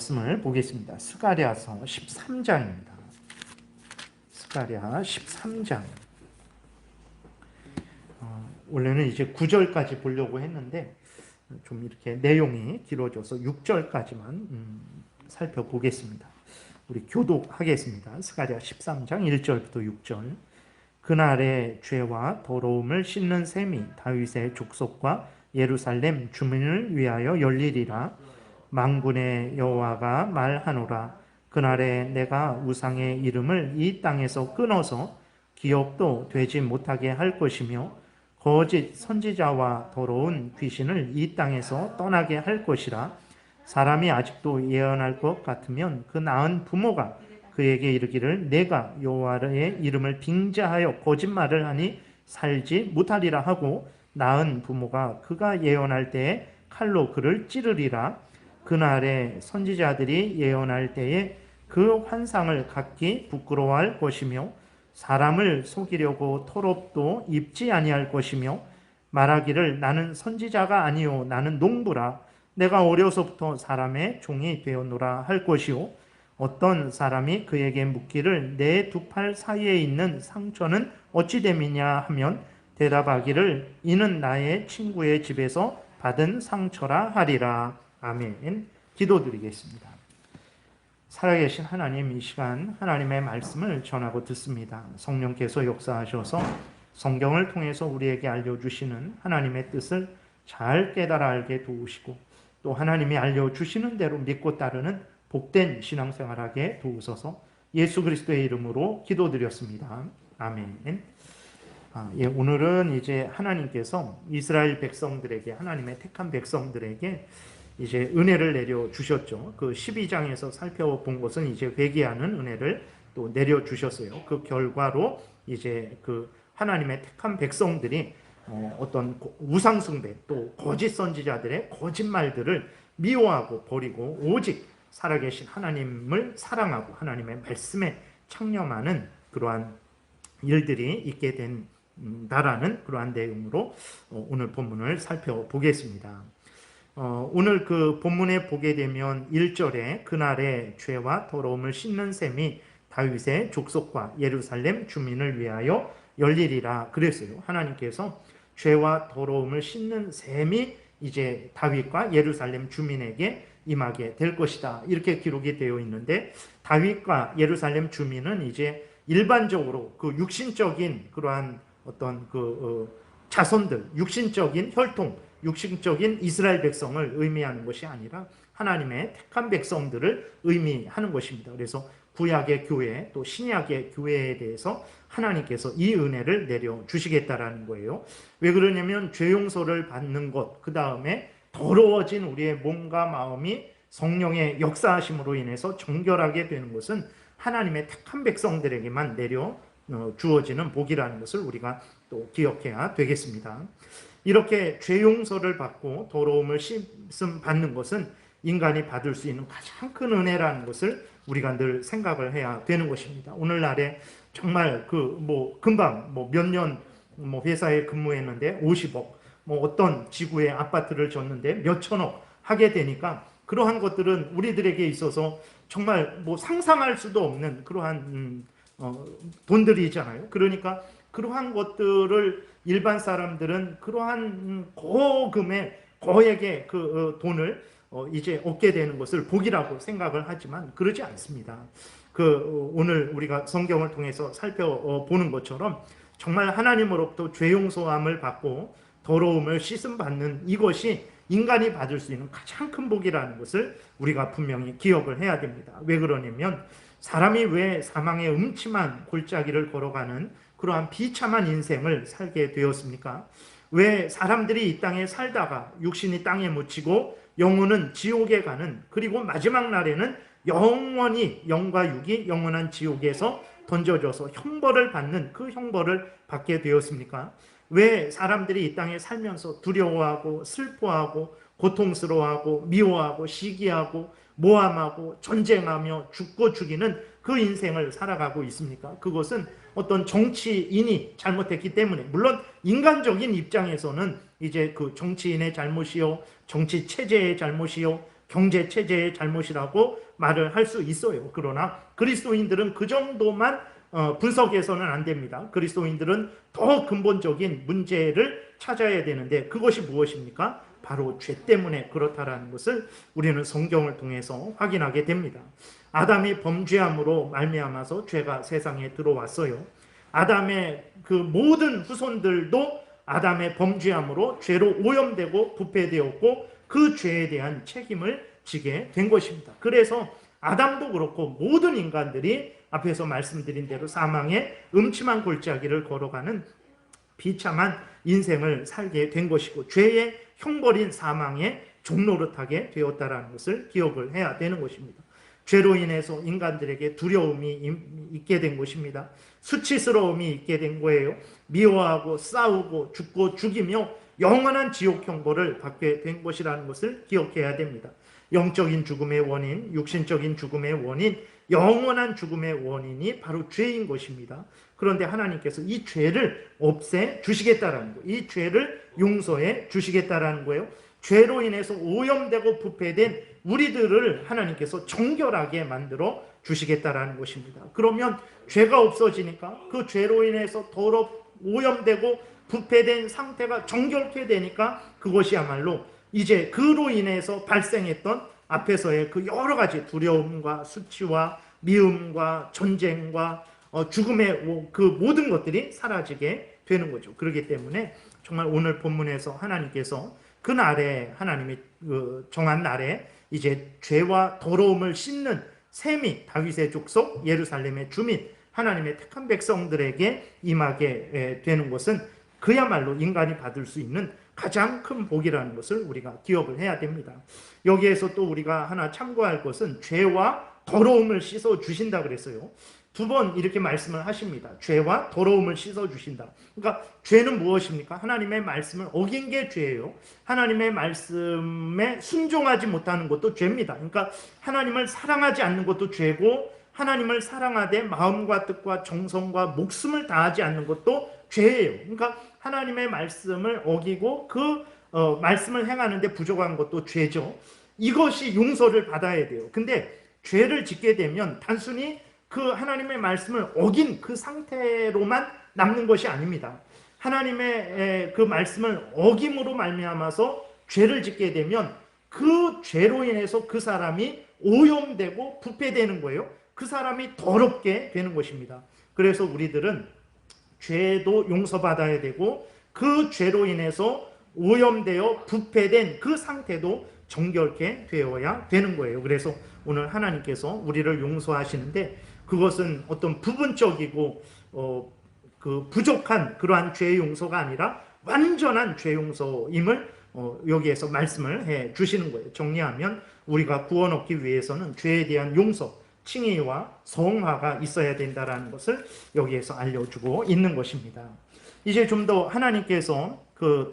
말씀을 보겠습니다. 스가랴서 13장입니다. 스가랴 13장. 원래는 이제 9절까지 보려고 했는데 좀 이렇게 내용이 길어져서 6절까지만 살펴보겠습니다. 우리 교독하겠습니다. 스가랴 13장 1절부터 6절. 그날의 죄와 더러움을 씻는 셈이 다윗의 족속과 예루살렘 주민을 위하여 열리리라. 만군의 여호와가 말하노라. 그날에 내가 우상의 이름을 이 땅에서 끊어서 기억도 되지 못하게 할 것이며 거짓 선지자와 더러운 귀신을 이 땅에서 떠나게 할 것이라. 사람이 아직도 예언할 것 같으면 그 낳은 부모가 그에게 이르기를 내가 여호와의 이름을 빙자하여 거짓말을 하니 살지 못하리라 하고 낳은 부모가 그가 예언할 때에 칼로 그를 찌르리라. 그날에 선지자들이 예언할 때에 그 환상을 갖기 부끄러워할 것이며 사람을 속이려고 토롭도 입지 아니할 것이며 말하기를 나는 선지자가 아니요 나는 농부라. 내가 어려서부터 사람의 종이 되었노라 할 것이요 어떤 사람이 그에게 묻기를 내 두 팔 사이에 있는 상처는 어찌 됨이냐 하면 대답하기를 이는 나의 친구의 집에서 받은 상처라 하리라. 아멘. 기도드리겠습니다. 살아계신 하나님, 이 시간 하나님의 말씀을 전하고 듣습니다. 성령께서 역사하셔서 성경을 통해서 우리에게 알려주시는 하나님의 뜻을 잘 깨달아 알게 도우시고 또 하나님이 알려주시는 대로 믿고 따르는 복된 신앙생활하게 도우소서. 예수 그리스도의 이름으로 기도드렸습니다. 아멘. 오늘은 이제 하나님께서 이스라엘 백성들에게, 하나님의 택한 백성들에게 이제 은혜를 내려 주셨죠. 그 12장에서 살펴본 것은 이제 회개하는 은혜를 또 내려 주셨어요. 그 결과로 이제 그 하나님의 택한 백성들이 어떤 우상 숭배 또 거짓 선지자들의 거짓말들을 미워하고 버리고 오직 살아계신 하나님을 사랑하고 하나님의 말씀에 창념하는 그러한 일들이 있게 된다라는 그러한 내용으로 오늘 본문을 살펴보겠습니다. 오늘 그 본문에 보게 되면 1절에 그날의 죄와 더러움을 씻는 셈이 다윗의 족속과 예루살렘 주민을 위하여 열리리라 그랬어요. 하나님께서 죄와 더러움을 씻는 셈이 이제 다윗과 예루살렘 주민에게 임하게 될 것이다. 이렇게 기록이 되어 있는데 다윗과 예루살렘 주민은 이제 일반적으로 그 육신적인 그러한 어떤 자손들, 육신적인 혈통, 육신적인 이스라엘 백성을 의미하는 것이 아니라 하나님의 택한 백성들을 의미하는 것입니다. 그래서 구약의 교회 또 신약의 교회에 대해서 하나님께서 이 은혜를 내려주시겠다라는 거예요. 왜 그러냐면 죄 용서를 받는 것, 그 다음에 더러워진 우리의 몸과 마음이 성령의 역사하심으로 인해서 정결하게 되는 것은 하나님의 택한 백성들에게만 주어지는 복이라는 것을 우리가 또 기억해야 되겠습니다. 이렇게 죄 용서를 받고 더러움을 씻음 받는 것은 인간이 받을 수 있는 가장 큰 은혜라는 것을 우리가 늘 생각을 해야 되는 것입니다. 오늘날에 정말 금방 몇 년 회사에 근무했는데 50억, 어떤 지구에 아파트를 졌는데 몇천억 하게 되니까 그러한 것들은 우리들에게 있어서 정말 상상할 수도 없는 그러한 돈들이잖아요. 그러니까 그러한 것들을 일반 사람들은 그러한 고금의 거액의 그 돈을 이제 얻게 되는 것을 복이라고 생각을 하지만 그러지 않습니다. 오늘 우리가 성경을 통해서 살펴보는 것처럼 정말 하나님으로부터 죄 용서함을 받고 더러움을 씻음 받는 이것이 인간이 받을 수 있는 가장 큰 복이라는 것을 우리가 분명히 기억을 해야 됩니다. 왜 그러냐면 사람이 왜 사망의 음침한 골짜기를 걸어가는 그러한 비참한 인생을 살게 되었습니까? 왜 사람들이 이 땅에 살다가 육신이 땅에 묻히고 영혼은 지옥에 가는, 그리고 마지막 날에는 영원히 영과 육이 영원한 지옥에서 던져져서 형벌을 받는 그 형벌을 받게 되었습니까? 왜 사람들이 이 땅에 살면서 두려워하고 슬퍼하고 고통스러워하고 미워하고 시기하고 모함하고 전쟁하며 죽고 죽이는 그 인생을 살아가고 있습니까? 그것은 어떤 정치인이 잘못했기 때문에, 물론 인간적인 입장에서는 이제 그 정치인의 잘못이요, 정치 체제의 잘못이요, 경제 체제의 잘못이라고 말을 할 수 있어요. 그러나 그리스도인들은 그 정도만 분석해서는 안 됩니다. 그리스도인들은 더 근본적인 문제를 찾아야 되는데 그것이 무엇입니까? 바로 죄 때문에 그렇다라는 것을 우리는 성경을 통해서 확인하게 됩니다. 아담이 범죄함으로 말미암아서 죄가 세상에 들어왔어요. 아담의 그 모든 후손들도 아담의 범죄함으로 죄로 오염되고 부패되었고 그 죄에 대한 책임을 지게 된 것입니다. 그래서 아담도 그렇고 모든 인간들이 앞에서 말씀드린 대로 사망의 음침한 골짜기를 걸어가는 비참한 인생을 살게 된 것이고 죄의 형벌인 사망의 종노릇하게 되었다는 것을 기억을 해야 되는 것입니다. 죄로 인해서 인간들에게 두려움이 있게 된 것입니다. 수치스러움이 있게 된 거예요. 미워하고 싸우고 죽고 죽이며 영원한 지옥 형벌을 받게 된 것이라는 것을 기억해야 됩니다. 영적인 죽음의 원인, 육신적인 죽음의 원인, 영원한 죽음의 원인이 바로 죄인 것입니다. 그런데 하나님께서 이 죄를 없애 주시겠다라는 거예요. 이 죄를 용서해 주시겠다라는 거예요. 죄로 인해서 오염되고 부패된 우리들을 하나님께서 정결하게 만들어 주시겠다라는 것입니다. 그러면 죄가 없어지니까 그 죄로 인해서 오염되고 부패된 상태가 정결케 되니까 그것이야말로 이제 그로 인해서 발생했던 앞에서의 그 여러 가지 두려움과 수치와 미움과 전쟁과 죽음의 그 모든 것들이 사라지게 되는 거죠. 그렇기 때문에 정말 오늘 본문에서 하나님께서 그 날에 하나님이 정한 날에 이제 죄와 더러움을 씻는 셈이 다윗의 족속 예루살렘의 주민 하나님의 택한 백성들에게 임하게 되는 것은 그야말로 인간이 받을 수 있는 가장 큰 복이라는 것을 우리가 기억을 해야 됩니다. 여기에서 또 우리가 하나 참고할 것은 죄와 더러움을 씻어 주신다 그랬어요. 두 번 이렇게 말씀을 하십니다. 죄와 더러움을 씻어 주신다. 그러니까 죄는 무엇입니까? 하나님의 말씀을 어긴 게 죄예요. 하나님의 말씀에 순종하지 못하는 것도 죄입니다. 그러니까 하나님을 사랑하지 않는 것도 죄고 하나님을 사랑하되 마음과 뜻과 정성과 목숨을 다하지 않는 것도 죄예요. 그러니까 하나님의 말씀을 어기고 그 말씀을 행하는데 부족한 것도 죄죠. 이것이 용서를 받아야 돼요. 근데 죄를 짓게 되면 단순히 그 하나님의 말씀을 어긴 그 상태로만 남는 것이 아닙니다. 하나님의 그 말씀을 어김으로 말미암아서 죄를 짓게 되면 그 죄로 인해서 그 사람이 오염되고 부패되는 거예요. 그 사람이 더럽게 되는 것입니다. 그래서 우리들은 죄도 용서받아야 되고 그 죄로 인해서 오염되어 부패된 그 상태도 정결케 되어야 되는 거예요. 그래서 오늘 하나님께서 우리를 용서하시는데 그것은 어떤 부분적이고 그 부족한 그러한 죄 용서가 아니라 완전한 죄 용서임을 여기에서 말씀을 해 주시는 거예요. 정리하면 우리가 구원 얻기 위해서는 죄에 대한 용서, 칭의와 성화가 있어야 된다는 것을 여기에서 알려주고 있는 것입니다. 이제 좀 더 하나님께서 그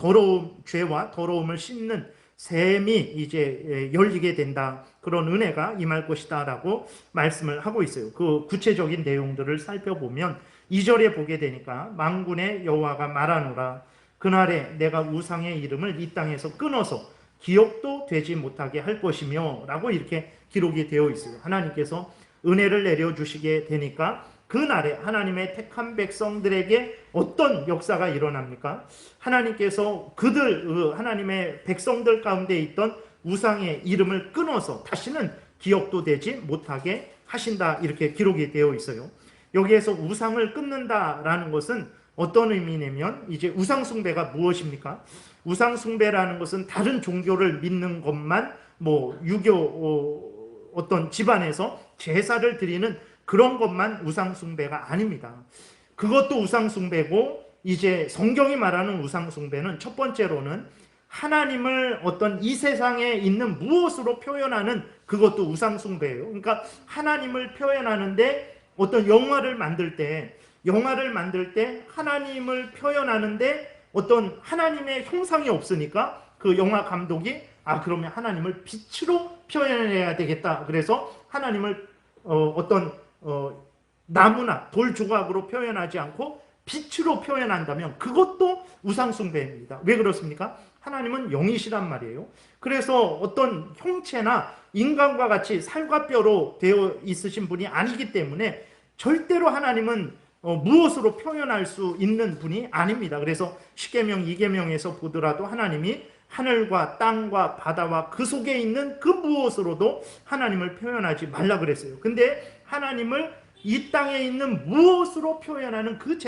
죄와 더러움을 씻는 셈이 이제 열리게 된다. 그런 은혜가 임할 것이다 라고 말씀을 하고 있어요. 그 구체적인 내용들을 살펴보면 2절에 보게 되니까 만군의 여호와가 말하노라 그날에 내가 우상의 이름을 이 땅에서 끊어서 기억도 되지 못하게 할 것이며 라고 이렇게 기록이 되어 있어요. 하나님께서 은혜를 내려주시게 되니까 그날에 하나님의 택한 백성들에게 어떤 역사가 일어납니까? 하나님께서 하나님의 백성들 가운데 있던 우상의 이름을 끊어서 다시는 기억도 되지 못하게 하신다 이렇게 기록이 되어 있어요. 여기에서 우상을 끊는다라는 것은 어떤 의미냐면 이제 우상 숭배가 무엇입니까? 우상 숭배라는 것은 다른 종교를 믿는 것만 유교 어떤 집안에서 제사를 드리는 그런 것만 우상 숭배가 아닙니다. 그것도 우상 숭배고 이제 성경이 말하는 우상 숭배는 첫 번째로는 하나님을 어떤 이 세상에 있는 무엇으로 표현하는 그것도 우상 숭배예요. 그러니까 하나님을 표현하는데 어떤 영화를 만들 때 하나님을 표현하는데 어떤 하나님의 형상이 없으니까 그 영화 감독이 그러면 하나님을 빛으로 표현해야 되겠다. 그래서 하나님을 나무나 돌 조각으로 표현하지 않고 빛으로 표현한다면 그것도 우상 숭배입니다. 왜 그렇습니까? 하나님은 영이시란 말이에요. 그래서 어떤 형체나 인간과 같이 살과 뼈로 되어 있으신 분이 아니기 때문에 절대로 하나님은 무엇으로 표현할 수 있는 분이 아닙니다. 그래서 십계명, 이계명에서 보더라도 하나님이 하늘과 땅과 바다와 그 속에 있는 그 무엇으로도 하나님을 표현하지 말라 그랬어요. 근데 하나님을 이 땅에 있는 무엇으로 표현하는 그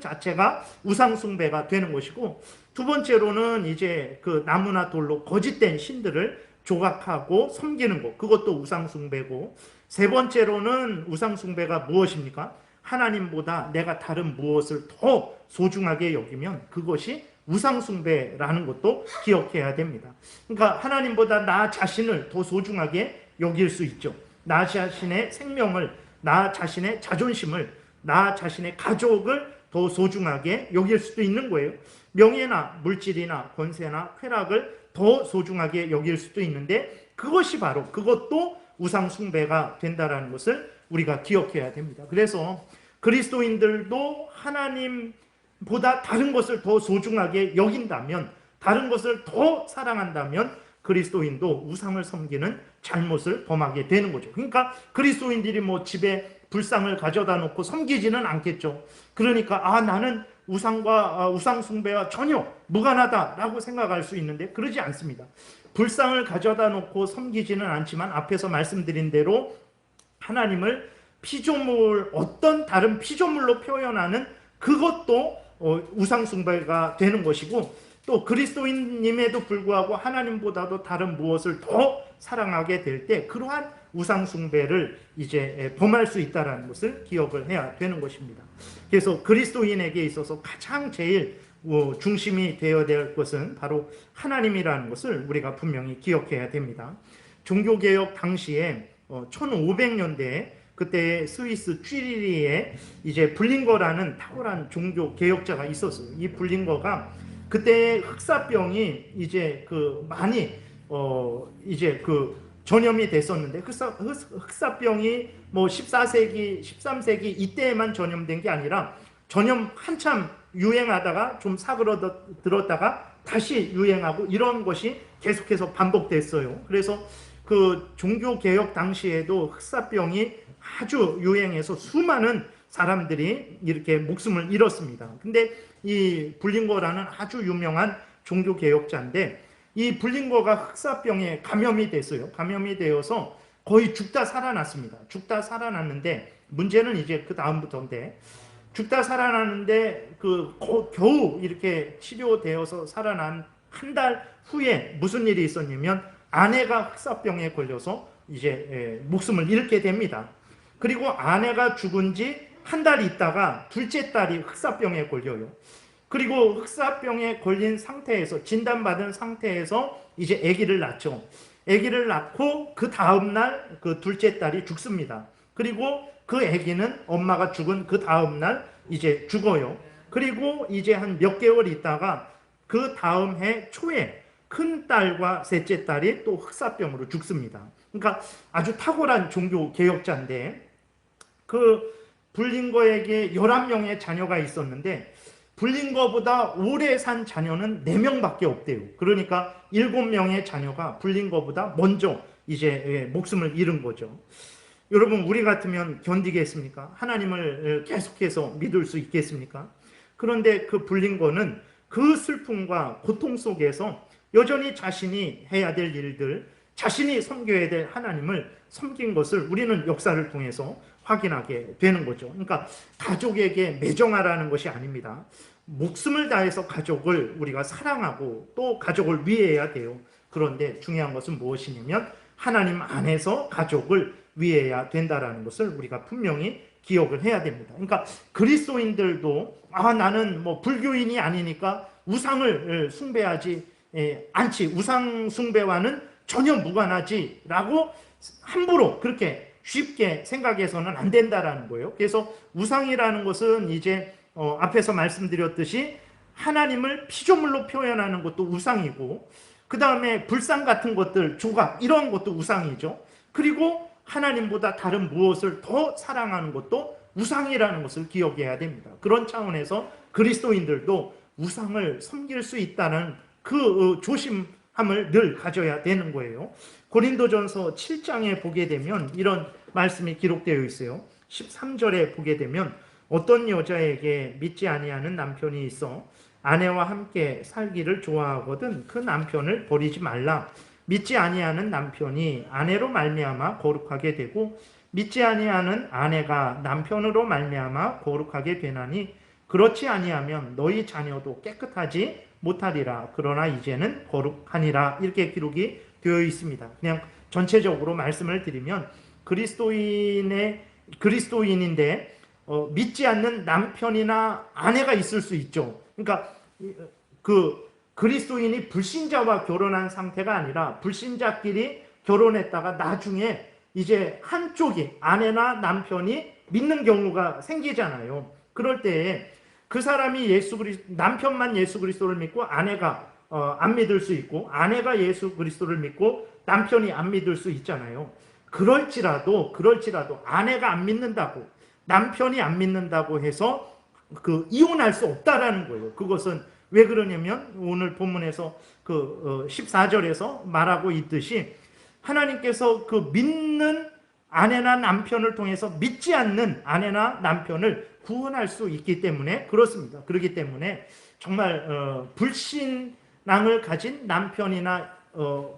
자체가 우상숭배가 되는 것이고, 두 번째로는 이제 그 나무나 돌로 거짓된 신들을 조각하고 섬기는 것, 그것도 우상숭배고, 세 번째로는 우상숭배가 무엇입니까? 하나님보다 내가 다른 무엇을 더 소중하게 여기면 그것이 우상숭배라는 것도 기억해야 됩니다. 그러니까 하나님보다 나 자신을 더 소중하게 여길 수 있죠. 나 자신의 생명을, 나 자신의 자존심을, 나 자신의 가족을 더 소중하게 여길 수도 있는 거예요. 명예나 물질이나 권세나 쾌락을 더 소중하게 여길 수도 있는데, 그것이 바로, 그것도 우상숭배가 된다는 것을 우리가 기억해야 됩니다. 그래서 그리스도인들도 하나님보다 다른 것을 더 소중하게 여긴다면, 다른 것을 더 사랑한다면 그리스도인도 우상을 섬기는 잘못을 범하게 되는 거죠. 그러니까 그리스도인들이 뭐 집에 불상을 가져다 놓고 섬기지는 않겠죠. 그러니까 나는 우상 숭배와 전혀 무관하다라고 생각할 수 있는데, 그러지 않습니다. 불상을 가져다 놓고 섬기지는 않지만 앞에서 말씀드린 대로 하나님을 피조물, 어떤 다른 피조물로 표현하는 그것도 우상 숭배가 되는 것이고, 또 그리스도인임에도 불구하고 하나님보다도 다른 무엇을 더 사랑하게 될 때 그러한 우상 숭배를 이제 범할 수 있다는 것을 기억을 해야 되는 것입니다. 그래서 그리스도인에게 있어서 가장 제일 중심이 되어야 될 것은 바로 하나님이라는 것을 우리가 분명히 기억해야 됩니다. 종교개혁 당시에 1500년대에 그때 스위스 쥐리히에 이제 블링거라는 탁월한 종교 개혁자가 있었어요. 이 블링거가 그때 흑사병이 이제 많이 이제 전염이 됐었는데, 흑사병이 뭐 14세기, 13세기 이때에만 전염된 게 아니라 전염 한참 유행하다가 좀 사그러들었다가 다시 유행하고 이런 것이 계속해서 반복됐어요. 그래서 그 종교개혁 당시에도 흑사병이 아주 유행해서 수많은 사람들이 이렇게 목숨을 잃었습니다. 근데 이 블링거라는 아주 유명한 종교개혁자인데, 이 블링거가 흑사병에 감염이 됐어요. 감염이 되어서 거의 죽다 살아났습니다. 죽다 살아났는데, 문제는 이제 그 다음부터인데, 죽다 살아났는데 겨우 이렇게 치료되어서 살아난 한 달 후에 무슨 일이 있었냐면, 아내가 흑사병에 걸려서 이제 목숨을 잃게 됩니다. 그리고 아내가 죽은 지 한 달 있다가 둘째 딸이 흑사병에 걸려요. 그리고 흑사병에 걸린 상태에서, 진단받은 상태에서 이제 아기를 낳죠. 아기를 낳고 그 다음날 그 둘째 딸이 죽습니다. 그리고 그 아기는 엄마가 죽은 그 다음날 이제 죽어요. 그리고 이제 한 몇 개월 있다가 그 다음 해 초에 큰 딸과 셋째 딸이 또 흑사병으로 죽습니다. 그러니까 아주 탁월한 종교 개혁자인데, 그 블링거에게 11명의 자녀가 있었는데 블링거보다 오래 산 자녀는 4명밖에 없대요. 그러니까 7명의 자녀가 블링거보다 먼저 이제 목숨을 잃은 거죠. 여러분, 우리 같으면 견디겠습니까? 하나님을 계속해서 믿을 수 있겠습니까? 그런데 그 블링거는 그 슬픔과 고통 속에서 여전히 자신이 해야 될 일들, 자신이 섬겨야 될 하나님을 섬긴 것을 우리는 역사를 통해서 확인하게 되는 거죠. 그러니까 가족에게 매정하라는 것이 아닙니다. 목숨을 다해서 가족을 우리가 사랑하고 또 가족을 위해야 돼요. 그런데 중요한 것은 무엇이냐면 하나님 안에서 가족을 위해야 된다는 것을 우리가 분명히 기억을 해야 됩니다. 그러니까 그리스도인들도 나는 뭐 불교인이 아니니까 우상을 숭배하지 않지, 우상 숭배와는 전혀 무관하지 라고 함부로 그렇게 쉽게 생각해서는 안 된다라는 거예요. 그래서 우상이라는 것은 이제 앞에서 말씀드렸듯이 하나님을 피조물로 표현하는 것도 우상이고, 그 다음에 불상 같은 것들, 조각 이런 것도 우상이죠. 그리고 하나님보다 다른 무엇을 더 사랑하는 것도 우상이라는 것을 기억해야 됩니다. 그런 차원에서 그리스도인들도 우상을 섬길 수 있다는 그 조심함을 늘 가져야 되는 거예요. 고린도전서 7장에 보게 되면 이런 말씀이 기록되어 있어요. 13절에 보게 되면 어떤 여자에게 믿지 아니하는 남편이 있어 아내와 함께 살기를 좋아하거든 그 남편을 버리지 말라. 믿지 아니하는 남편이 아내로 말미암아 거룩하게 되고 믿지 아니하는 아내가 남편으로 말미암아 거룩하게 되나니 그렇지 아니하면 너희 자녀도 깨끗하지 못하리라. 그러나 이제는 거룩하니라. 이렇게 기록이 되어 있습니다. 그냥 전체적으로 말씀을 드리면 그리스도인인데 믿지 않는 남편이나 아내가 있을 수 있죠. 그러니까 그 그리스도인이 불신자와 결혼한 상태가 아니라 불신자끼리 결혼했다가 나중에 이제 한쪽이 아내나 남편이 믿는 경우가 생기잖아요. 그럴 때에 그 사람이 남편만 예수 그리스도를 믿고 아내가 안 믿을 수 있고 아내가 예수 그리스도를 믿고 남편이 안 믿을 수 있잖아요. 그럴지라도 아내가 안 믿는다고 남편이 안 믿는다고 해서 이혼할 수 없다라는 거예요. 그것은 왜 그러냐면 오늘 본문에서 14절에서 말하고 있듯이 하나님께서 그 믿는 아내나 남편을 통해서 믿지 않는 아내나 남편을 구원할 수 있기 때문에 그렇습니다. 그렇기 때문에 정말 불신앙을 가진 남편이나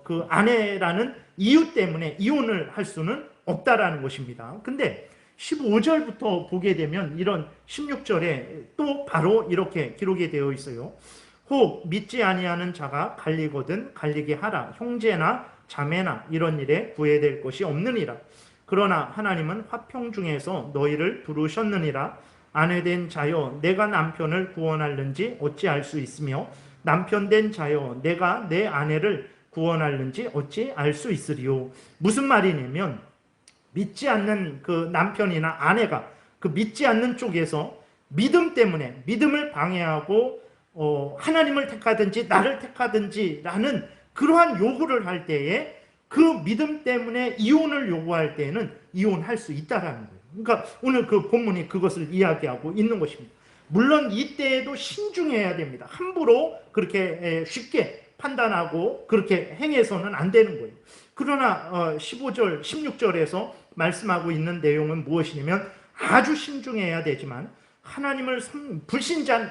그 아내라는 이유 때문에 이혼을 할 수는 없다라는 것입니다. 근데 15절부터 보게 되면 이런 16절에 또 바로 이렇게 기록이 되어 있어요. 혹 믿지 아니하는 자가 갈리거든 갈리게 하라. 형제나 자매나 이런 일에 구애될 것이 없느니라. 그러나 하나님은 화평 중에서 너희를 부르셨느니라. 아내된 자여 내가 남편을 구원할는지 어찌 알 수 있으며 남편된 자여 내가 내 아내를 구원할는지 어찌 알 수 있으리요. 무슨 말이냐면 믿지 않는 그 남편이나 아내가 그 믿지 않는 쪽에서 믿음 때문에 믿음을 방해하고 하나님을 택하든지 나를 택하든지 라는 그러한 요구를 할 때에 그 믿음 때문에 이혼을 요구할 때에는 이혼할 수 있다라는 거예요. 그러니까 오늘 그 본문이 그것을 이야기하고 있는 것입니다. 물론 이때에도 신중해야 됩니다. 함부로 그렇게 쉽게 판단하고 그렇게 행해서는 안 되는 거예요. 그러나 15절, 16절에서 말씀하고 있는 내용은 무엇이냐면 아주 신중해야 되지만 불신자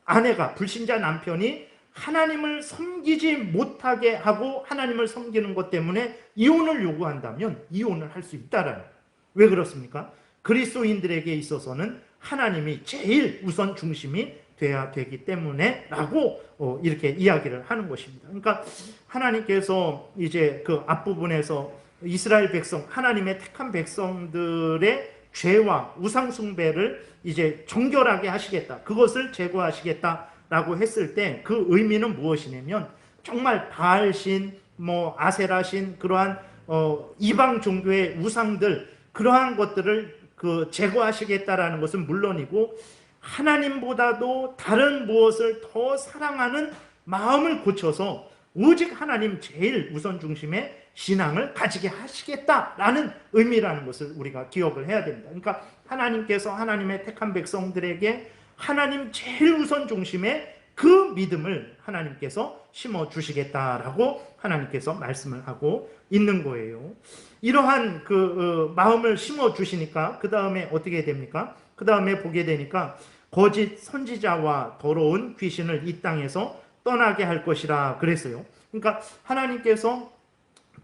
아내가 불신자 남편이 하나님을 섬기지 못하게 하고 하나님을 섬기는 것 때문에 이혼을 요구한다면 이혼을 할 수 있다라는 거예요. 왜 그렇습니까? 그리스도인들에게 있어서는 하나님이 제일 우선 중심이 돼야 되기 때문에 라고 이렇게 이야기를 하는 것입니다. 그러니까 하나님께서 이제 그 앞부분에서 이스라엘 백성, 하나님의 택한 백성들의 죄와 우상 숭배를 이제 정결하게 하시겠다. 그것을 제거하시겠다라고 했을 때 그 의미는 무엇이냐면 정말 바알신, 아세라신 그러한 이방 종교의 우상들 그러한 것들을 제거하시겠다라는 것은 물론이고 하나님보다도 다른 무엇을 더 사랑하는 마음을 고쳐서 오직 하나님 제일 우선 중심의 신앙을 가지게 하시겠다라는 의미라는 것을 우리가 기억을 해야 됩니다. 그러니까 하나님께서 하나님의 택한 백성들에게 하나님 제일 우선 중심의 그 믿음을 하나님께서 심어주시겠다라고 하나님께서 말씀을 하고 있는 거예요. 이러한 마음을 심어주시니까 그 다음에 어떻게 됩니까? 그 다음에 보게 되니까 거짓 선지자와 더러운 귀신을 이 땅에서 떠나게 할 것이라 그랬어요. 그러니까 하나님께서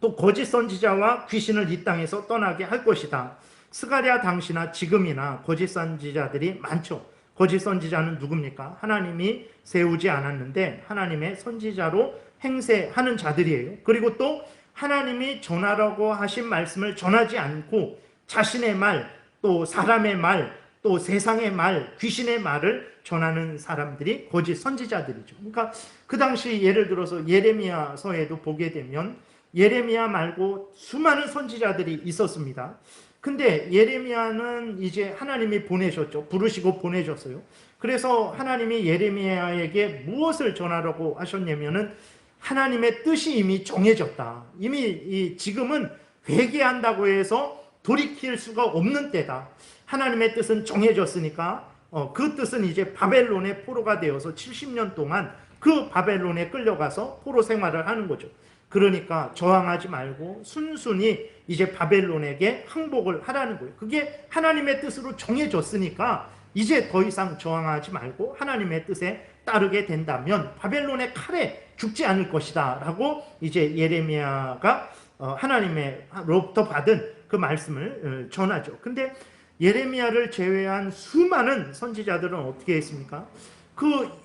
또 거짓 선지자와 귀신을 이 땅에서 떠나게 할 것이다. 스가랴 당시나 지금이나 거짓 선지자들이 많죠. 거짓 선지자는 누굽니까? 하나님이 세우지 않았는데 하나님의 선지자로 행세하는 자들이에요. 그리고 또 하나님이 전하라고 하신 말씀을 전하지 않고 자신의 말, 또 사람의 말, 또 세상의 말, 귀신의 말을 전하는 사람들이 거짓 선지자들이죠. 그러니까 그 당시 예를 들어서 예레미야서에도 보게 되면 예레미야 말고 수많은 선지자들이 있었습니다. 근데 예레미야는 이제 하나님이 보내셨죠. 부르시고 보내셨어요. 그래서 하나님이 예레미야에게 무엇을 전하라고 하셨냐면은 하나님의 뜻이 이미 정해졌다. 이미 지금은 회개한다고 해서 돌이킬 수가 없는 때다. 하나님의 뜻은 정해졌으니까 그 뜻은 이제 바벨론의 포로가 되어서 70년 동안 그 바벨론에 끌려가서 포로 생활을 하는 거죠. 그러니까 저항하지 말고 순순히 이제 바벨론에게 항복을 하라는 거예요. 그게 하나님의 뜻으로 정해졌으니까 이제 더 이상 저항하지 말고 하나님의 뜻에 따르게 된다면 바벨론의 칼에 죽지 않을 것이다 라고 이제 예레미야가 하나님으로부터 받은 그 말씀을 전하죠. 근데 예레미야를 제외한 수많은 선지자들은 어떻게 했습니까? 그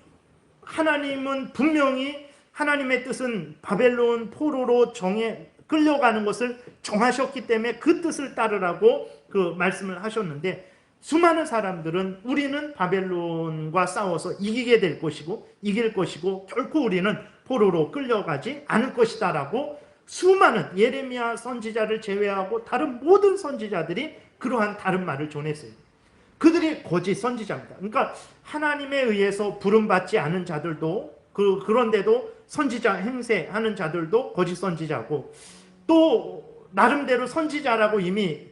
하나님은 분명히 하나님의 뜻은 바벨론 포로로 끌려가는 것을 정하셨기 때문에 그 뜻을 따르라고 그 말씀을 하셨는데, 수많은 사람들은 우리는 바벨론과 싸워서 이기게 될 것이고 이길 것이고 결코 우리는 포로로 끌려가지 않을 것이다 라고 수많은 예레미야 선지자를 제외하고 다른 모든 선지자들이 그러한 다른 말을 전했어요. 그들이 거짓 선지자입니다. 그러니까 하나님에 의해서 부름받지 않은 자들도 그런데도 선지자 행세하는 자들도 거짓 선지자고, 또 나름대로 선지자라고 이미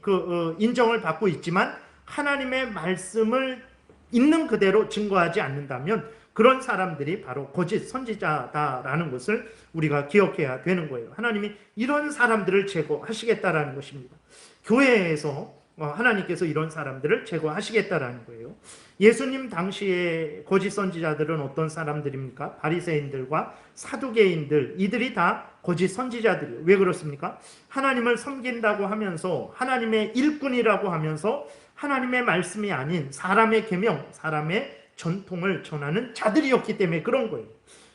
인정을 받고 있지만 하나님의 말씀을 있는 그대로 증거하지 않는다면 그런 사람들이 바로 거짓 선지자다라는 것을 우리가 기억해야 되는 거예요. 하나님이 이런 사람들을 제거하시겠다라는 것입니다. 교회에서 하나님께서 이런 사람들을 제거하시겠다라는 거예요. 예수님 당시에 거짓 선지자들은 어떤 사람들입니까? 바리새인들과 사두개인들, 이들이 다 거짓 선지자들이에요. 왜 그렇습니까? 하나님을 섬긴다고 하면서 하나님의 일꾼이라고 하면서 하나님의 말씀이 아닌 사람의 계명, 사람의 전통을 전하는 자들이었기 때문에 그런 거예요.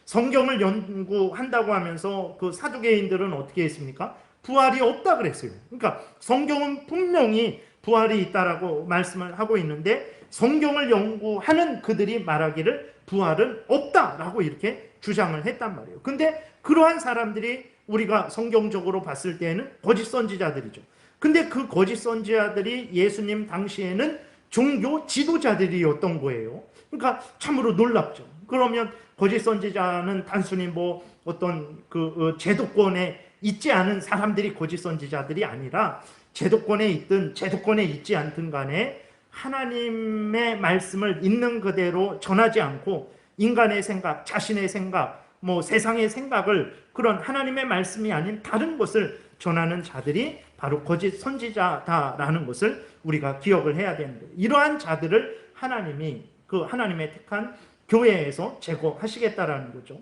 성경을 연구한다고 하면서 그 사두개인들은 어떻게 했습니까? 부활이 없다 그랬어요. 그러니까 성경은 분명히 부활이 있다라고 말씀을 하고 있는데 성경을 연구하는 그들이 말하기를 부활은 없다라고 이렇게 주장을 했단 말이에요. 근데 그러한 사람들이 우리가 성경적으로 봤을 때에는 거짓 선지자들이죠. 근데 그 거짓 선지자들이 예수님 당시에는 종교 지도자들이었던 거예요. 그러니까 참으로 놀랍죠. 그러면 거짓 선지자는 단순히 뭐 어떤 제도권에 있지 않은 사람들이 거짓 선지자들이 아니라 제도권에 있든 제도권에 있지 않든 간에 하나님의 말씀을 있는 그대로 전하지 않고 인간의 생각, 자신의 생각, 뭐 세상의 생각을 그런 하나님의 말씀이 아닌 다른 것을 전하는 자들이 바로 거짓 선지자다라는 것을 우리가 기억을 해야 되는 거예요. 이러한 자들을 하나님이 하나님의 택한 교회에서 제거하시겠다라는 거죠.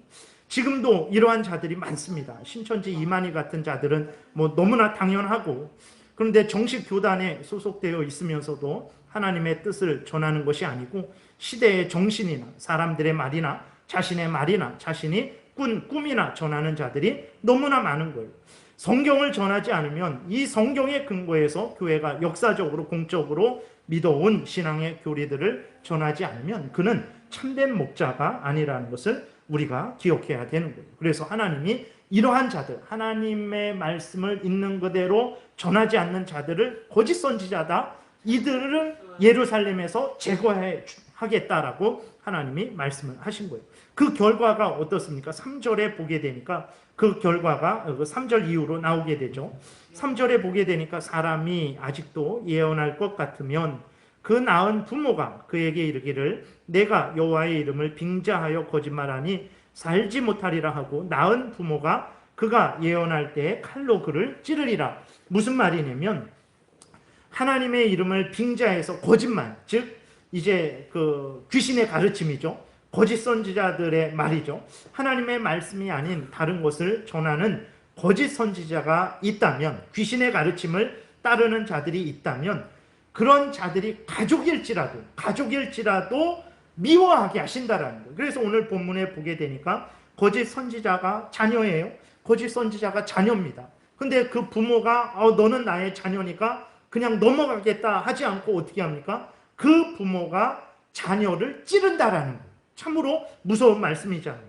지금도 이러한 자들이 많습니다. 신천지 이만희 같은 자들은 뭐 너무나 당연하고, 그런데 정식 교단에 소속되어 있으면서도 하나님의 뜻을 전하는 것이 아니고 시대의 정신이나 사람들의 말이나 자신의 말이나 자신이 꾼 꿈이나 전하는 자들이 너무나 많은 거예요. 성경을 전하지 않으면 이 성경의 근거에서 교회가 역사적으로 공적으로 믿어온 신앙의 교리들을 전하지 않으면 그는 참된 목자가 아니라는 것을 우리가 기억해야 되는 거예요. 그래서 하나님이 이러한 자들, 하나님의 말씀을 있는 그대로 전하지 않는 자들을 거짓 선지자다, 이들을 예루살렘에서 제거하겠다라고 하나님이 말씀을 하신 거예요. 그 결과가 어떻습니까? 3절에 보게 되니까 그 결과가 3절 이후로 나오게 되죠. 3절에 보게 되니까 사람이 아직도 예언할 것 같으면 그 낳은 부모가 그에게 이르기를 내가 여호와의 이름을 빙자하여 거짓말하니 살지 못하리라 하고 낳은 부모가 그가 예언할 때에 칼로 그를 찌르리라. 무슨 말이냐면 하나님의 이름을 빙자해서 거짓말, 즉 이제 귀신의 가르침이죠. 거짓 선지자들의 말이죠. 하나님의 말씀이 아닌 다른 것을 전하는 거짓 선지자가 있다면, 귀신의 가르침을 따르는 자들이 있다면 그런 자들이 가족일지라도 미워하게 하신다라는 거예요. 그래서 오늘 본문에 보게 되니까 거짓 선지자가 자녀예요. 거짓 선지자가 자녀입니다. 근데 그 부모가 너는 나의 자녀니까 그냥 넘어가겠다 하지 않고 어떻게 합니까? 그 부모가 자녀를 찌른다라는 거예요. 참으로 무서운 말씀이잖아요.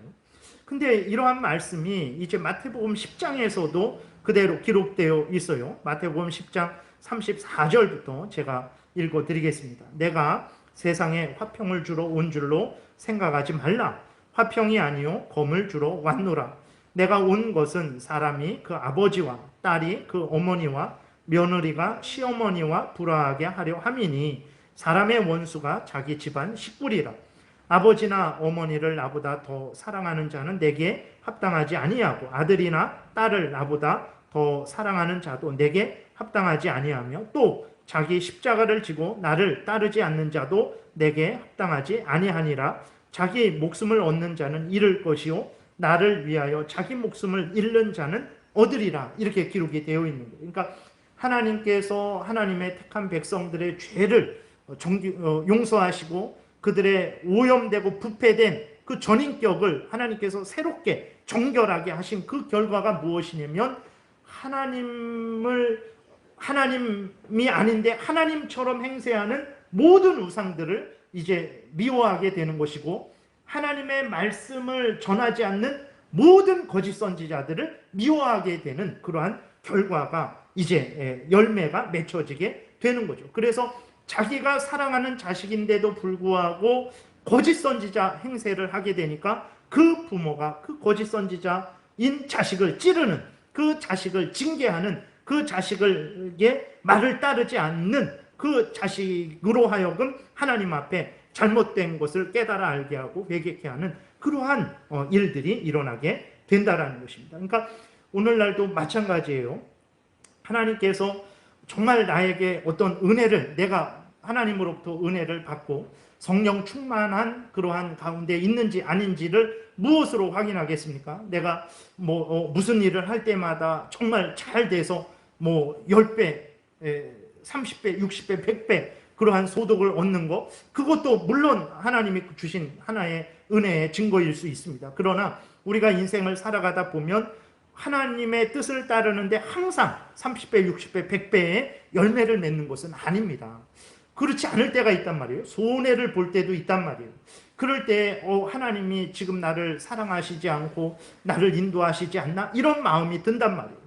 근데 이러한 말씀이 이제 마태복음 10장에서도 그대로 기록되어 있어요. 마태복음 10장 34절부터 제가 읽어드리겠습니다. 내가 세상에 화평을 주러 온 줄로 생각하지 말라. 화평이 아니요 검을 주러 왔노라. 내가 온 것은 사람이 그 아버지와 딸이 그 어머니와 며느리가 시어머니와 불화하게 하려 함이니 사람의 원수가 자기 집안 식구리라. 아버지나 어머니를 나보다 더 사랑하는 자는 내게 합당하지 아니하고 아들이나 딸을 나보다 더 사랑하는 자도 내게 합당하지 아니하며 또 자기 십자가를 지고 나를 따르지 않는 자도 내게 합당하지 아니하니라. 자기 목숨을 얻는 자는 잃을 것이요 나를 위하여 자기 목숨을 잃는 자는 얻으리라. 이렇게 기록이 되어 있는 거예요. 그러니까 하나님께서 하나님의 택한 백성들의 죄를 용서하시고 그들의 오염되고 부패된 그 전인격을 하나님께서 새롭게 정결하게 하신 그 결과가 무엇이냐면 하나님이 아닌데 하나님처럼 행세하는 모든 우상들을 이제 미워하게 되는 것이고 하나님의 말씀을 전하지 않는 모든 거짓 선지자들을 미워하게 되는 그러한 결과가 이제 열매가 맺혀지게 되는 거죠. 그래서 자기가 사랑하는 자식인데도 불구하고 거짓 선지자 행세를 하게 되니까 그 부모가 그 거짓 선지자인 자식을 찌르는, 그 자식을 징계하는, 그 자식에게 말을 따르지 않는 그 자식으로 하여금 하나님 앞에 잘못된 것을 깨달아 알게 하고 회개케 하는 그러한 일들이 일어나게 된다라는 것입니다. 그러니까 오늘날도 마찬가지예요. 하나님께서 정말 나에게 어떤 은혜를, 내가 하나님으로부터 은혜를 받고 성령 충만한 그러한 가운데 있는지 아닌지를 무엇으로 확인하겠습니까? 내가 무슨 일을 할 때마다 정말 잘 돼서 10배, 30배, 60배, 100배 그러한 소득을 얻는 것, 그것도 물론 하나님이 주신 하나의 은혜의 증거일 수 있습니다. 그러나 우리가 인생을 살아가다 보면 하나님의 뜻을 따르는데 항상 30배, 60배, 100배의 열매를 맺는 것은 아닙니다. 그렇지 않을 때가 있단 말이에요. 손해를 볼 때도 있단 말이에요. 그럴 때 하나님이 지금 나를 사랑하시지 않고 나를 인도하시지 않나? 이런 마음이 든단 말이에요.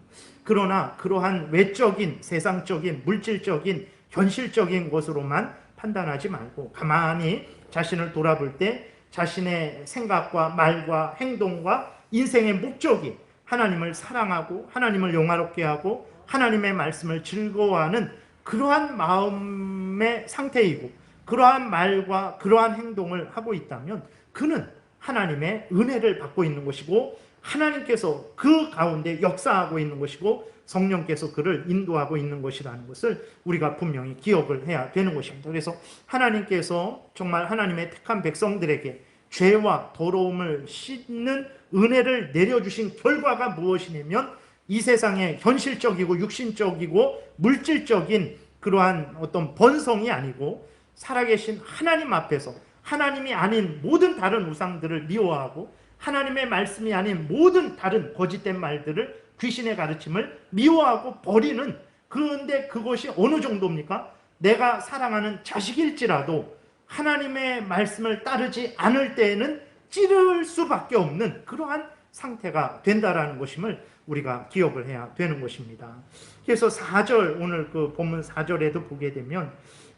그러나 그러한 외적인, 세상적인, 물질적인, 현실적인 것으로만 판단하지 말고 가만히 자신을 돌아볼 때 자신의 생각과 말과 행동과 인생의 목적이 하나님을 사랑하고 하나님을 영화롭게 하고 하나님의 말씀을 즐거워하는 그러한 마음의 상태이고 그러한 말과 그러한 행동을 하고 있다면 그는 하나님의 은혜를 받고 있는 것이고 하나님께서 그 가운데 역사하고 있는 것이고 성령께서 그를 인도하고 있는 것이라는 것을 우리가 분명히 기억을 해야 되는 것입니다. 그래서 하나님께서 정말 하나님의 택한 백성들에게 죄와 더러움을 씻는 은혜를 내려주신 결과가 무엇이냐면 이 세상의 현실적이고 육신적이고 물질적인 그러한 어떤 번성이 아니고 살아계신 하나님 앞에서 하나님이 아닌 모든 다른 우상들을 미워하고 하나님의 말씀이 아닌 모든 다른 거짓된 말들을 귀신의 가르침을 미워하고 버리는, 그런데 그것이 어느 정도입니까? 내가 사랑하는 자식일지라도 하나님의 말씀을 따르지 않을 때에는 찌를 수밖에 없는 그러한 상태가 된다라는 것임을 우리가 기억을 해야 되는 것입니다. 그래서 4절, 오늘 그 본문 4절에도 보게 되면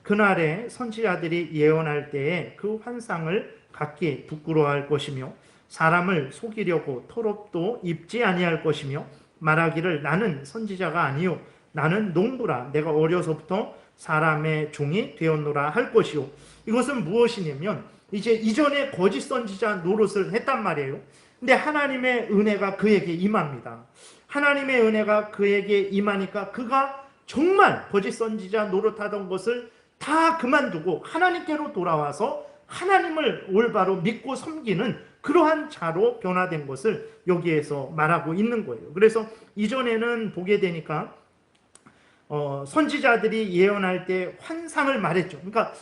그날에 선지자들이 예언할 때에 그 환상을 갖기 부끄러워할 것이며 사람을 속이려고 토롭도 입지 아니할 것이며 말하기를 나는 선지자가 아니요 나는 농부라 내가 어려서부터 사람의 종이 되었노라 할 것이요. 이것은 무엇이냐면 이제 이전에 거짓 선지자 노릇을 했단 말이에요. 근데 하나님의 은혜가 그에게 임합니다. 하나님의 은혜가 그에게 임하니까 그가 정말 거짓 선지자 노릇하던 것을 다 그만두고 하나님께로 돌아와서 하나님을 올바로 믿고 섬기는 그러한 자로 변화된 것을 여기에서 말하고 있는 거예요. 그래서 이전에는 보게 되니까 선지자들이 예언할 때 환상을 말했죠. 그러니까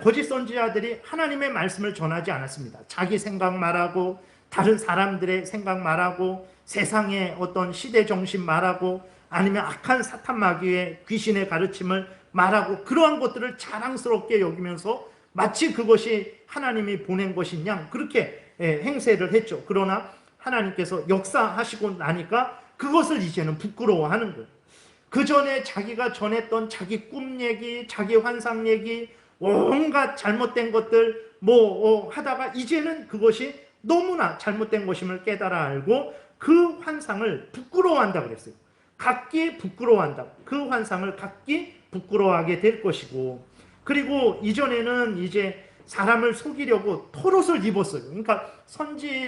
거짓 선지자들이 하나님의 말씀을 전하지 않았습니다. 자기 생각 말하고 다른 사람들의 생각 말하고 세상의 어떤 시대 정신 말하고 아니면 악한 사탄 마귀의 귀신의 가르침을 말하고 그러한 것들을 자랑스럽게 여기면서 마치 그것이 하나님이 보낸 것인 양 그렇게 행세를 했죠. 그러나 하나님께서 역사하시고 나니까 그것을 이제는 부끄러워하는 거예요. 그 전에 자기가 전했던 자기 꿈 얘기, 자기 환상 얘기, 온갖 잘못된 것들 하다가 이제는 그것이 너무나 잘못된 것임을 깨달아 알고 그 환상을 부끄러워한다 그랬어요. 갖기 부끄러워한다. 그 환상을 갖기 부끄러워하게 될 것이고, 그리고 이전에는 이제 사람을 속이려고 털옷을 입었어요. 그러니까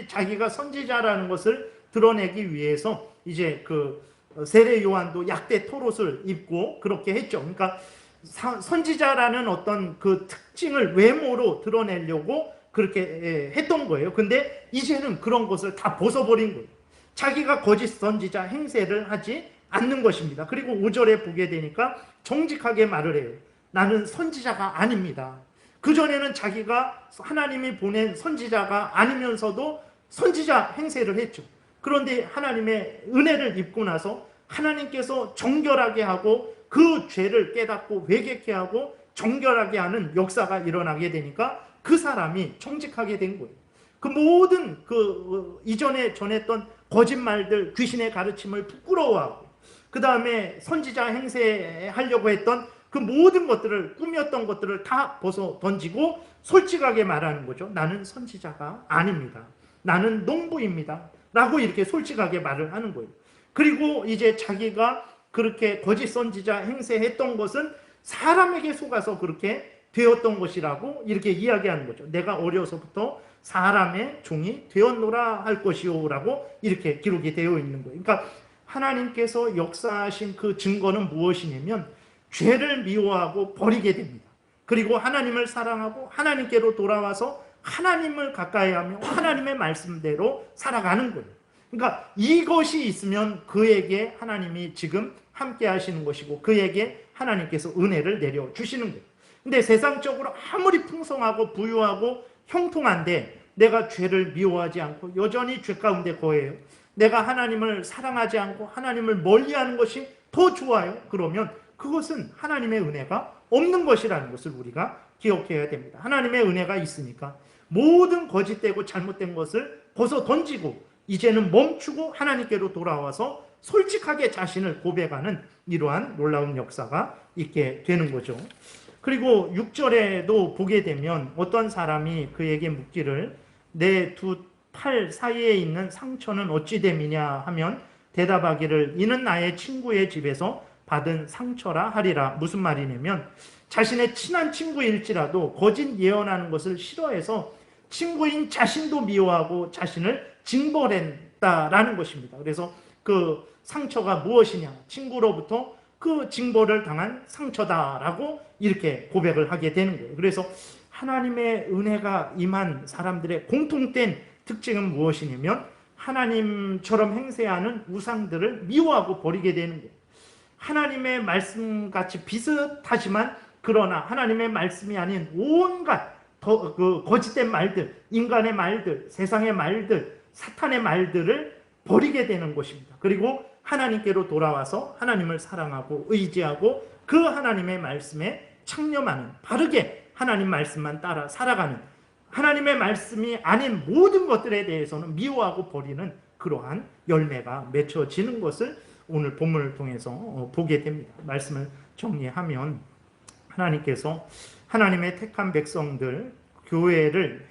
자기가 선지자라는 것을 드러내기 위해서 이제 그 세례 요한도 약대 털옷을 입고 그렇게 했죠. 그러니까 선지자라는 어떤 그 특징을 외모로 드러내려고 그렇게 했던 거예요. 근데 이제는 그런 것을 다 벗어버린 거예요. 자기가 거짓 선지자 행세를 하지 않는 것입니다. 그리고 5절에 보게 되니까 정직하게 말을 해요. 나는 선지자가 아닙니다. 그전에는 자기가 하나님이 보낸 선지자가 아니면서도 선지자 행세를 했죠. 그런데 하나님의 은혜를 입고 나서 하나님께서 정결하게 하고 그 죄를 깨닫고 회개케 하고 정결하게 하는 역사가 일어나게 되니까 그 사람이 정직하게 된 거예요. 그 모든 이전에 전했던 거짓말들, 귀신의 가르침을 부끄러워하고 그 다음에 선지자 행세하려고 했던 그 모든 것들을, 꾸몄던 것들을 다 벗어 던지고 솔직하게 말하는 거죠. 나는 선지자가 아닙니다. 나는 농부입니다. 라고 이렇게 솔직하게 말을 하는 거예요. 그리고 이제 자기가 그렇게 거짓 선지자 행세했던 것은 사람에게 속아서 그렇게 되었던 것이라고 이렇게 이야기하는 거죠. 내가 어려서부터 사람의 종이 되었노라 할 것이요 라고 이렇게 기록이 되어 있는 거예요. 그러니까 하나님께서 역사하신 그 증거는 무엇이냐면 죄를 미워하고 버리게 됩니다. 그리고 하나님을 사랑하고 하나님께로 돌아와서 하나님을 가까이하며 하나님의 말씀대로 살아가는 거예요. 그러니까 이것이 있으면 그에게 하나님이 지금 함께 하시는 것이고 그에게 하나님께서 은혜를 내려주시는 거예요. 근데 세상적으로 아무리 풍성하고 부유하고 형통한데 내가 죄를 미워하지 않고 여전히 죄 가운데 거해요. 내가 하나님을 사랑하지 않고 하나님을 멀리하는 것이 더 좋아요. 그러면 그것은 하나님의 은혜가 없는 것이라는 것을 우리가 기억해야 됩니다. 하나님의 은혜가 있으니까 모든 거짓되고 잘못된 것을 벗어 던지고 이제는 멈추고 하나님께로 돌아와서 솔직하게 자신을 고백하는 이러한 놀라운 역사가 있게 되는 거죠. 그리고 6절에도 보게 되면 어떤 사람이 그에게 묻기를 내 두 팔 사이에 있는 상처는 어찌 됨이냐 하면 대답하기를 이는 나의 친구의 집에서 받은 상처라 하리라. 무슨 말이냐면 자신의 친한 친구일지라도 거짓 예언하는 것을 싫어해서 친구인 자신도 미워하고 자신을 징벌했다라는 것입니다. 그래서 그 상처가 무엇이냐? 친구로부터 그 징벌을 당한 상처다라고 이렇게 고백을 하게 되는 거예요. 그래서 하나님의 은혜가 임한 사람들의 공통된 특징은 무엇이냐면 하나님처럼 행세하는 우상들을 미워하고 버리게 되는 거예요. 하나님의 말씀같이 비슷하지만 그러나 하나님의 말씀이 아닌 온갖 거짓된 말들, 인간의 말들, 세상의 말들, 사탄의 말들을 버리게 되는 것입니다. 그리고 하나님께로 돌아와서 하나님을 사랑하고 의지하고 그 하나님의 말씀에 창념하는, 바르게 하나님 말씀만 따라 살아가는, 하나님의 말씀이 아닌 모든 것들에 대해서는 미워하고 버리는 그러한 열매가 맺혀지는 것을 오늘 본문을 통해서 보게 됩니다. 말씀을 정리하면 하나님께서 하나님의 택한 백성들, 교회를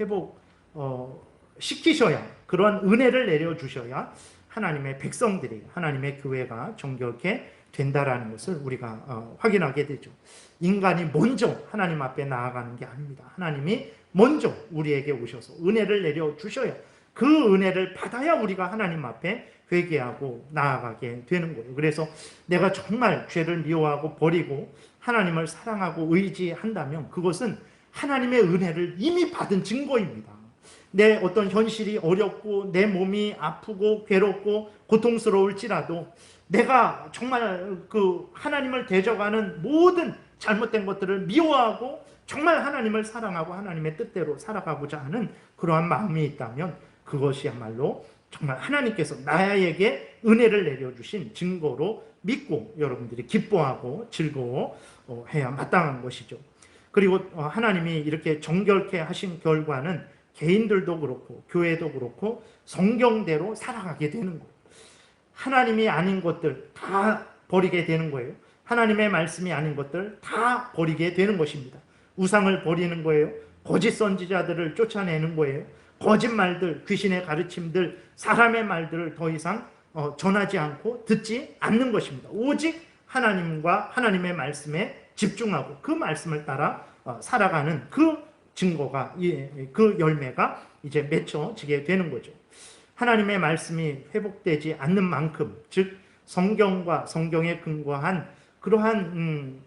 회복시키셔야, 그런 은혜를 내려주셔야 하나님의 백성들이, 하나님의 교회가 정결케 된다라는 것을 우리가 확인하게 되죠. 인간이 먼저 하나님 앞에 나아가는 게 아닙니다. 하나님이 먼저 우리에게 오셔서 은혜를 내려주셔야, 그 은혜를 받아야 우리가 하나님 앞에 회개하고 나아가게 되는 거예요. 그래서 내가 정말 죄를 미워하고 버리고 하나님을 사랑하고 의지한다면 그것은 하나님의 은혜를 이미 받은 증거입니다. 내 어떤 현실이 어렵고 내 몸이 아프고 괴롭고 고통스러울지라도 내가 정말 그 하나님을 대적하는 모든 잘못된 것들을 미워하고 정말 하나님을 사랑하고 하나님의 뜻대로 살아가고자 하는 그러한 마음이 있다면 그것이야말로 정말 하나님께서 나에게 은혜를 내려주신 증거로 믿고 여러분들이 기뻐하고 즐거워해야 마땅한 것이죠. 그리고 하나님이 이렇게 정결케 하신 결과는 개인들도 그렇고 교회도 그렇고 성경대로 살아가게 되는 거예요. 하나님이 아닌 것들 다 버리게 되는 거예요. 하나님의 말씀이 아닌 것들 다 버리게 되는 것입니다. 우상을 버리는 거예요. 거짓 선지자들을 쫓아내는 거예요. 거짓말들, 귀신의 가르침들, 사람의 말들을 더 이상 전하지 않고 듣지 않는 것입니다. 오직 하나님과 하나님의 말씀에 집중하고 그 말씀을 따라 살아가는 그 증거가 그 열매가 이제 맺혀지게 되는 거죠. 하나님의 말씀이 회복되지 않는 만큼, 즉 성경과 성경에 근거한 그러한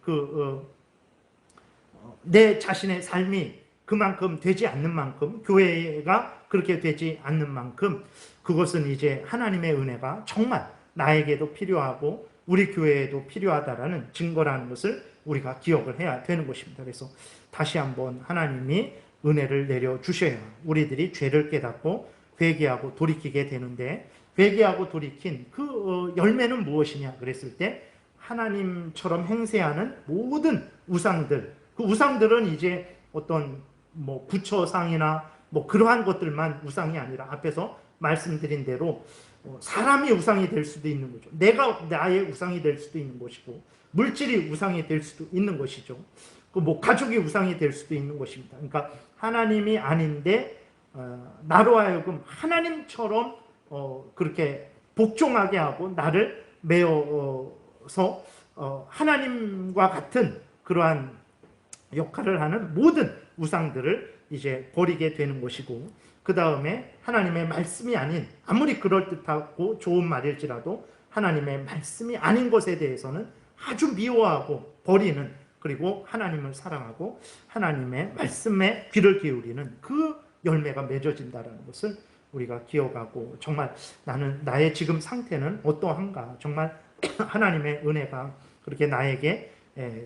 내 자신의 삶이 그만큼 되지 않는 만큼, 교회가 그렇게 되지 않는 만큼, 그것은 이제 하나님의 은혜가 정말 나에게도 필요하고 우리 교회에도 필요하다라는 증거라는 것을 우리가 기억을 해야 되는 것입니다. 그래서 다시 한번 하나님이 은혜를 내려주셔야 우리들이 죄를 깨닫고 회개하고 돌이키게 되는데, 회개하고 돌이킨 그 열매는 무엇이냐 그랬을 때, 하나님처럼 행세하는 모든 우상들, 그 우상들은 이제 어떤 부처상이나 그러한 것들만 우상이 아니라 앞에서 말씀드린 대로 사람이 우상이 될 수도 있는 거죠. 내가 나의 우상이 될 수도 있는 것이고, 물질이 우상이 될 수도 있는 것이죠. 가족이 우상이 될 수도 있는 것입니다. 그러니까 하나님이 아닌데 나로 하여금 하나님처럼 그렇게 복종하게 하고 나를 메어서 하나님과 같은 그러한 역할을 하는 모든 우상들을 이제 버리게 되는 것이고, 그 다음에 하나님의 말씀이 아닌, 아무리 그럴듯하고 좋은 말일지라도 하나님의 말씀이 아닌 것에 대해서는 아주 미워하고 버리는, 그리고 하나님을 사랑하고 하나님의 말씀에 귀를 기울이는 그 열매가 맺어진다는 것을 우리가 기억하고, 정말 나는 나의 지금 상태는 어떠한가, 정말 하나님의 은혜가 그렇게 나에게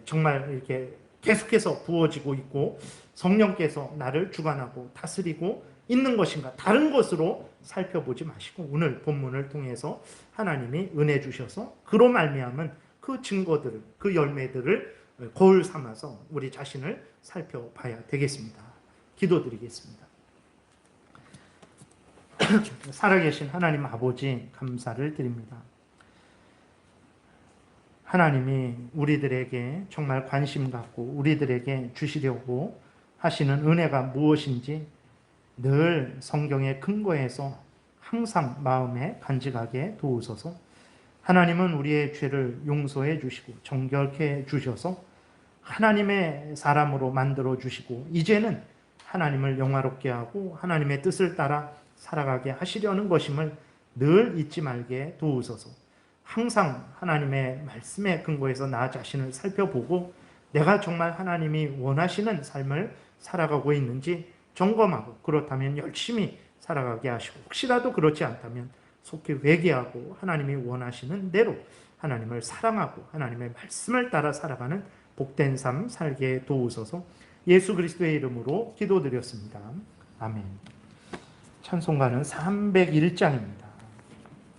정말 이렇게 계속해서 부어지고 있고 성령께서 나를 주관하고 다스리고 있는 것인가, 다른 것으로 살펴보지 마시고 오늘 본문을 통해서 하나님이 은혜 주셔서 그로 말미암은 그 증거들을, 그 열매들을 거울 삼아서 우리 자신을 살펴봐야 되겠습니다. 기도드리겠습니다. 살아계신 하나님 아버지, 감사를 드립니다. 하나님이 우리들에게 정말 관심 갖고 우리들에게 주시려고 하시는 은혜가 무엇인지 늘 성경의 근거에서 항상 마음에 간직하게 도우소서. 하나님은 우리의 죄를 용서해 주시고 정결케 해 주셔서 하나님의 사람으로 만들어 주시고, 이제는 하나님을 영화롭게 하고 하나님의 뜻을 따라 살아가게 하시려는 것임을 늘 잊지 말게 도우소서. 항상 하나님의 말씀에 근거해서 나 자신을 살펴보고 내가 정말 하나님이 원하시는 삶을 살아가고 있는지 점검하고, 그렇다면 열심히 살아가게 하시고, 혹시라도 그렇지 않다면 속히 회개하고 하나님이 원하시는 대로 하나님을 사랑하고 하나님의 말씀을 따라 살아가는 복된 삶 살게 도우소서. 예수 그리스도의 이름으로 기도드렸습니다. 아멘. 찬송가는 301장입니다.